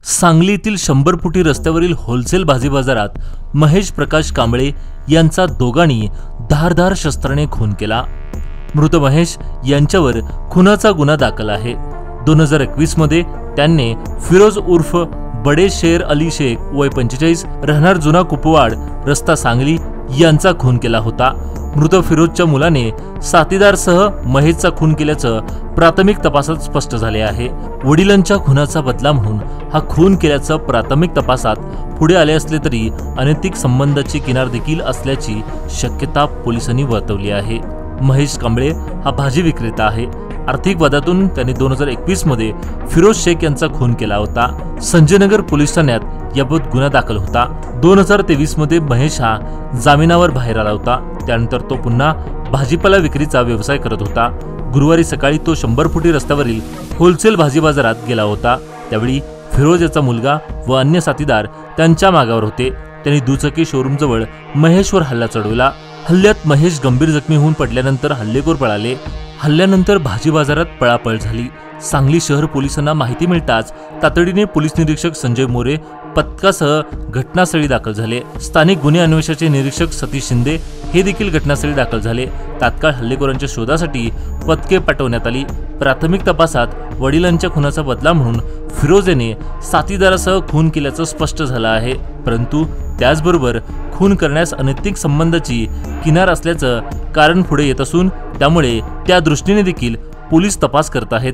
सांगलीतील 100 फुटी रस्त्यावरील होलसेल भाजी बाजारात महेश प्रकाश कांबळे यांचा दोघांनी धारदार शस्त्राने खून केला। मृत महेश यांच्यावर खुनाचा गुन्हा दाखल आहे। 2021 मध्ये त्यांनी फिरोज उर्फ बडे शेर अली शेख वय 45 राहणार जुना कुपवाड रस्ता सांगली यांचा खून केला होता। मृत फिरोजच्या मुलाने साथीदारसह महेशचा खून केल्याचं प्राथमिक तपासात स्पष्ट झाले आहे। वडिलांच्या खुनाचा बदला म्हणून हा खून केल्याचं प्राथमिक तपासात पुढे आले असले तरी अनैतिक संबंधाची किनार देखील असल्याची शक्यता पोलिसांनी वर्तवली आहे। महेश कांबळे हा भाजी विक्रेता आहे। आर्थिक वादातून त्यांनी 2021 मध्ये फिरोज शेख यांचा खून केला होता। संजयनगर पोलीस ठाण्यात याबाबत गुन्हा दाखल होता। 2023 मध्ये महेश हा जामिनावर बाहेर आला होता। त्यानंतर तो पुन्हा भाजीपाला विक्रीचा व्यवसाय करत होता। गुरुवारी सकाळी तो 100 फुटी रस्त्यावरील होलसेल भाजी बाजारात गेला होता। त्यावेळी फिरोज याचा मुलगा व अन्य साथीदार त्यांच्या मागावर होते। त्यांनी दुचाकी शोरूम जवळ महेशवर हल्ला चढवला। हल्ल्यात महेश गंभीर जखमी होऊन पडल्यानंतर हल्लेखोर पळाले। हल्ल्यानंतर भाजी बाजारात पळापळ झाली। सांगली शहर पोलिसांना माहिती मिळताच तातडीने पोलीस निरीक्षक संजय मोरे पथकासह घटनास्थळी दाखल झाले। स्थानिक गुन्हे अन्वेषणाचे निरीक्षक सतीश शिंदे हे देखील घटनास्थळी दाखल झाले। तात्काळ हल्लेखोरांच्या शोधासाठी पथके पाठवण्यात आली। प्राथमिक तपासात वडिलांच्या खुनाचा बदला म्हणून फिरोज याने साथीदारासह खून केल्याचं स्पष्ट झालं आहे। परंतु त्याचबरोबर खून करण्यास अनैतिक संबंधाची किनार असल्याचं कारण पुढे येत असून त्यामुळे त्या दृष्टीने देखील पोलीस तपास करत आहेत।